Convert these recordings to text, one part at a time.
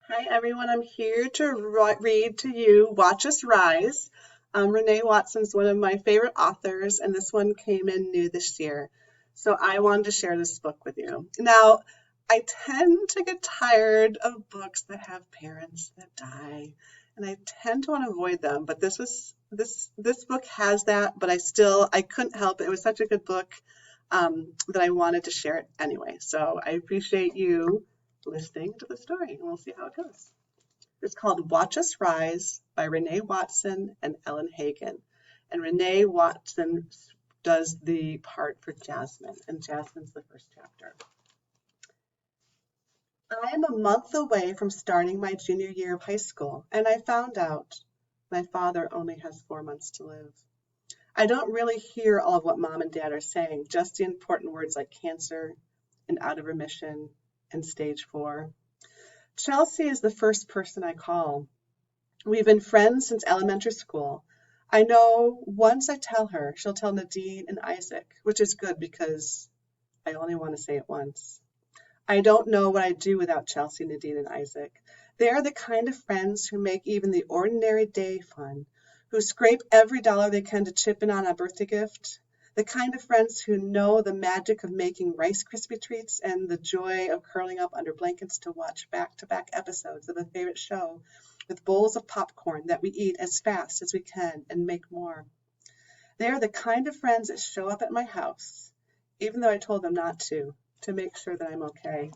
Hi everyone, I'm here to read to you Watch Us Rise. Renee Watson's one of my favorite authors, and this one came in new this year. So I wanted to share this book with you. Now, I tend to get tired of books that have parents that die, and I tend to want to avoid them. But this book has that, but I couldn't help it. It was such a good book that I wanted to share it anyway. So I appreciate you listening to the story, and we'll see how it goes. It's called Watch Us Rise by Renee Watson and Ellen Hagen. And Renee Watson does the part for Jasmine, and Jasmine's the first chapter. I am a month away from starting my junior year of high school, and I found out my father only has 4 months to live. I don't really hear all of what mom and dad are saying, just the important words like cancer and out of remission and stage 4. Chelsea is the first person I call. We've been friends since elementary school. I know once I tell her, she'll tell Nadine and Isaac, which is good because I only want to say it once. I don't know what I'd do without Chelsea, Nadine, and Isaac. They are the kind of friends who make even the ordinary day fun, who scrape every dollar they can to chip in on a birthday gift, the kind of friends who know the magic of making Rice Krispie treats and the joy of curling up under blankets to watch back-to-back episodes of a favorite show with bowls of popcorn that we eat as fast as we can and make more. They are the kind of friends that show up at my house, even though I told them not to make sure that I'm okay.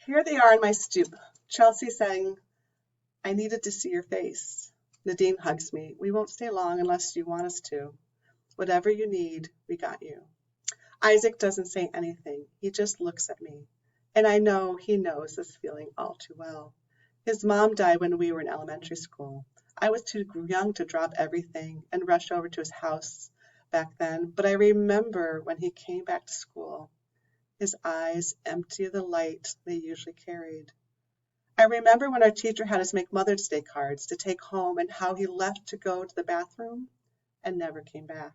Here they are on my stoop. Chelsea saying, I needed to see your face. Nadine hugs me. We won't stay long unless you want us to. Whatever you need, we got you. Isaac doesn't say anything. He just looks at me. And I know he knows this feeling all too well. His mom died when we were in elementary school. I was too young to drop everything and rush over to his house back then, but I remember when he came back to school, his eyes empty of the light they usually carried. I remember when our teacher had us make Mother's Day cards to take home and how he left to go to the bathroom and never came back.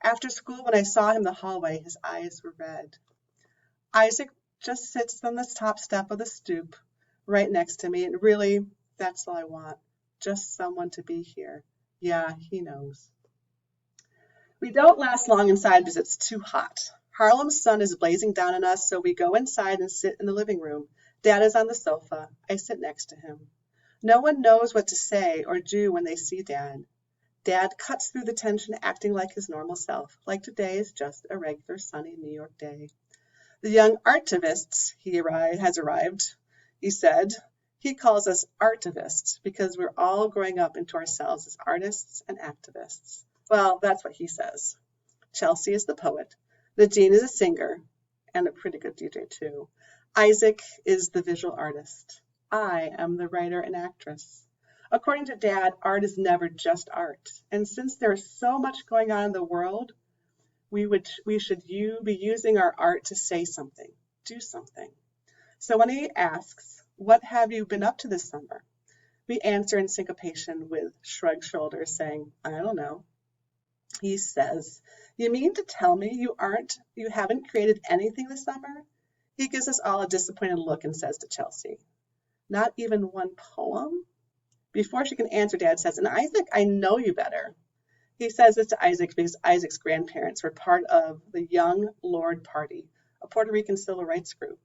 After school, when I saw him in the hallway, his eyes were red. Isaac just sits on the top step of the stoop right next to me, and really, that's all I want. Just someone to be here. Yeah, he knows. We don't last long inside because it's too hot. Harlem's sun is blazing down on us, so we go inside and sit in the living room. Dad is on the sofa. I sit next to him. No one knows what to say or do when they see Dad. Dad cuts through the tension, acting like his normal self, like today is just a regular sunny New York day. The young artivists has arrived, he said. He calls us artivists because we're all growing up into ourselves as artists and activists. Well, that's what he says. Chelsea is the poet. Nadine is a singer and a pretty good DJ too. Isaac is the visual artist. I am the writer and actress. According to Dad, art is never just art. And since there is so much going on in the world, we should be using our art to say something, do something. So when he asks, what have you been up to this summer? We answer in syncopation with shrugged shoulders saying, I don't know. He says, you mean to tell me you haven't created anything this summer? He gives us all a disappointed look and says to Chelsea, not even one poem? Before she can answer, Dad says, and Isaac, I know you better. He says this to Isaac because Isaac's grandparents were part of the Young Lord Party, a Puerto Rican civil rights group.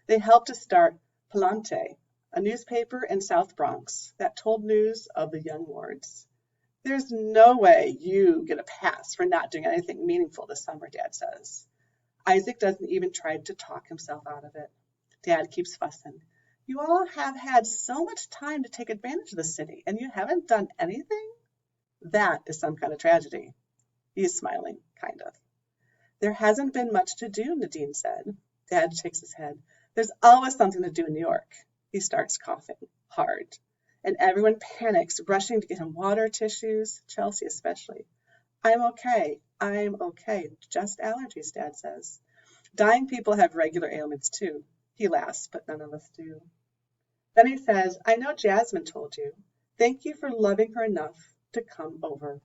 They helped to start Palante, a newspaper in South Bronx that told news of the Young Lords. There's no way you get a pass for not doing anything meaningful this summer, Dad says. Isaac doesn't even try to talk himself out of it. Dad keeps fussing. You all have had so much time to take advantage of the city, and you haven't done anything? That is some kind of tragedy. He is smiling, kind of. There hasn't been much to do, Nadine said. Dad shakes his head. There's always something to do in New York. He starts coughing, hard. And everyone panics, rushing to get him water, tissues, Chelsea especially. I'm okay. Just allergies, Dad says. Dying people have regular ailments too. He laughs, but none of us do. Then he says, I know Jasmine told you. Thank you for loving her enough to come over.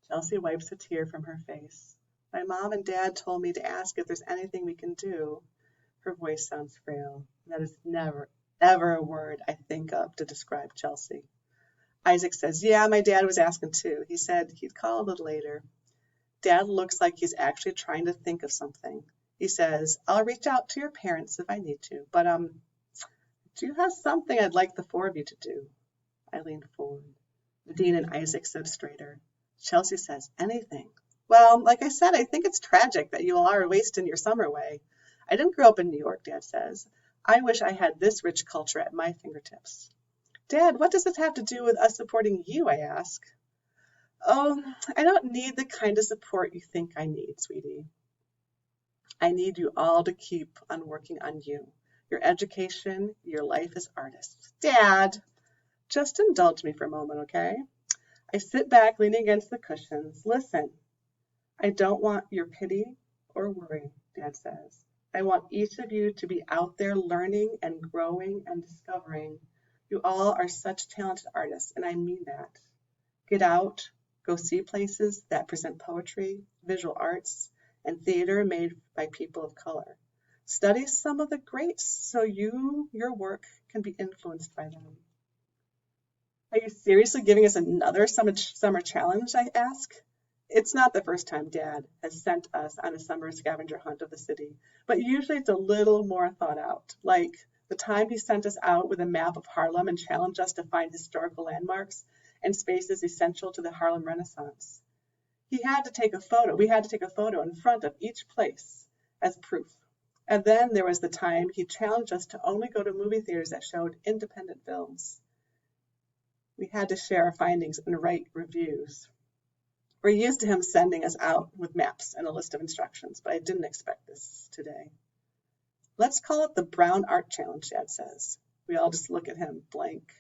Chelsea wipes a tear from her face. My mom and Dad told me to ask if there's anything we can do. Her voice sounds frail. That is never, ever a word I think of to describe Chelsea. Isaac says, yeah, my dad was asking too. He said he'd call a little later. Dad looks like he's actually trying to think of something. He says, I'll reach out to your parents if I need to, but do you have something I'd like the four of you to do? I leaned forward. Nadine and Isaac sit straighter. Chelsea says, anything. Well, like I said, I think it's tragic that you all are wasting your summer away. I didn't grow up in New York, Dad says. I wish I had this rich culture at my fingertips. Dad, what does this have to do with us supporting you, I ask. Oh, I don't need the kind of support you think I need, sweetie. I need you all to keep on working on you. Your education, your life as artists. Dad, just indulge me for a moment, okay? I sit back, leaning against the cushions. Listen, I don't want your pity or worry, Dad says. I want each of you to be out there learning and growing and discovering. You all are such talented artists, and I mean that. Get out, go see places that present poetry, visual arts, and theater made by people of color. Study some of the greats so your work can be influenced by them. Are you seriously giving us another summer challenge, I ask? It's not the first time Dad has sent us on a summer scavenger hunt of the city, but usually it's a little more thought out, like the time he sent us out with a map of Harlem and challenged us to find historical landmarks and spaces essential to the Harlem Renaissance. We had to take a photo in front of each place as proof. And then there was the time he challenged us to only go to movie theaters that showed independent films. We had to share our findings and write reviews. We're used to him sending us out with maps and a list of instructions, but I didn't expect this today. Let's call it the Brown Art Challenge, Dad says. We all just look at him, blank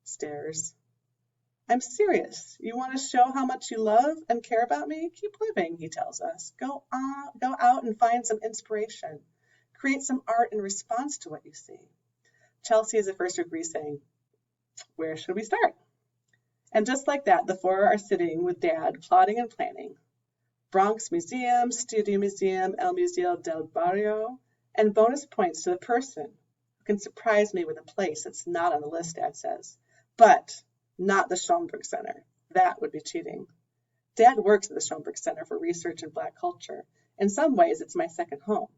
stares. I'm serious. You want to show how much you love and care about me? Keep living, he tells us. Go out and find some inspiration. Create some art in response to what you see. Chelsea is the first to agree, saying, where should we start? And just like that, the four are sitting with Dad, plotting and planning. Bronx Museum, Studio Museum, El Museo del Barrio, and bonus points to the person who can surprise me with a place that's not on the list, Dad says. But not the Schoenberg Center. That would be cheating. Dad works at the Schoenberg Center for Research in Black Culture. In some ways, it's my second home.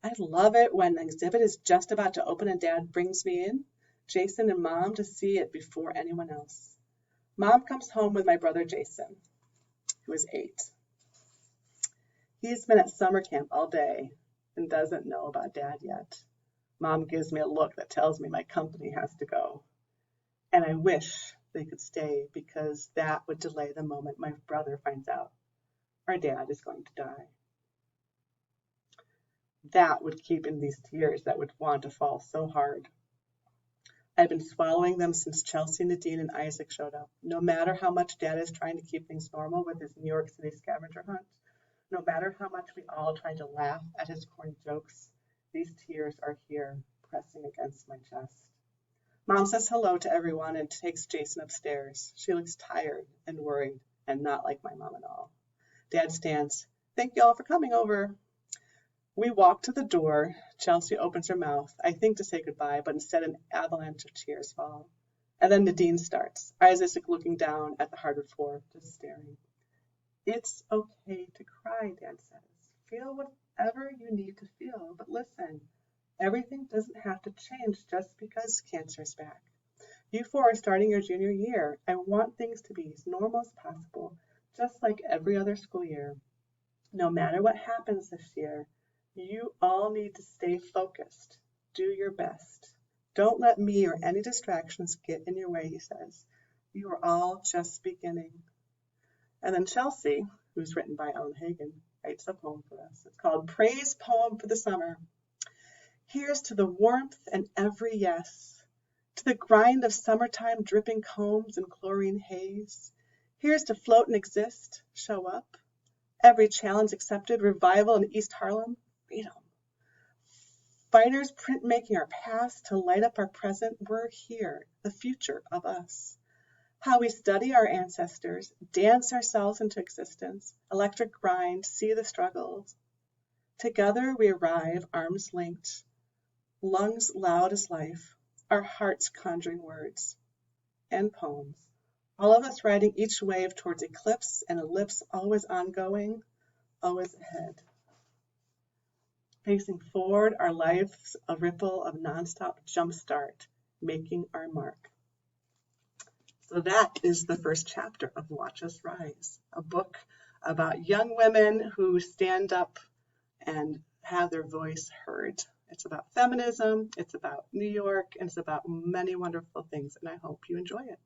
I love it when an exhibit is just about to open and Dad brings me in, Jason and Mom, to see it before anyone else. Mom comes home with my brother Jason, who is 8. He's been at summer camp all day and doesn't know about Dad yet. Mom gives me a look that tells me my company has to go. And I wish they could stay because that would delay the moment my brother finds out our dad is going to die. That would keep in these tears that would want to fall so hard. I've been swallowing them since Chelsea, Nadine, and Isaac showed up. No matter how much Dad is trying to keep things normal with his New York City scavenger hunt, no matter how much we all try to laugh at his corny jokes, these tears are here, pressing against my chest. Mom says hello to everyone and takes Jason upstairs. She looks tired and worried and not like my mom at all. Dad stands. Thank you all for coming over. We walk to the door. Chelsea opens her mouth, I think to say goodbye, but instead an avalanche of tears fall. And then Nadine starts, Isaac looking down at the hardwood floor, just staring. It's okay to cry, Dad says. Feel whatever you need to feel, but listen, everything doesn't have to change just because cancer's back. You four are starting your junior year. I want things to be as normal as possible, just like every other school year. No matter what happens this year, you all need to stay focused. Do your best. Don't let me or any distractions get in your way, he says. You are all just beginning. And then Chelsea, who's written by Hagen, writes a poem for us. It's called Praise Poem for the Summer. Here's to the warmth and every yes, to the grind of summertime dripping combs and chlorine haze. Here's to float and exist, show up. Every challenge accepted, revival in East Harlem, freedom. Fighters printmaking our past to light up our present, we're here, the future of us. How we study our ancestors, dance ourselves into existence, electric grind, see the struggles. Together we arrive, arms linked, lungs loud as life, our hearts conjuring words and poems. All of us riding each wave towards eclipse and ellipse, always ongoing, always ahead. Facing forward, our lives a ripple of nonstop jumpstart, making our mark. So that is the first chapter of Watch Us Rise, a book about young women who stand up and have their voice heard. It's about feminism, it's about New York, and it's about many wonderful things, and I hope you enjoy it.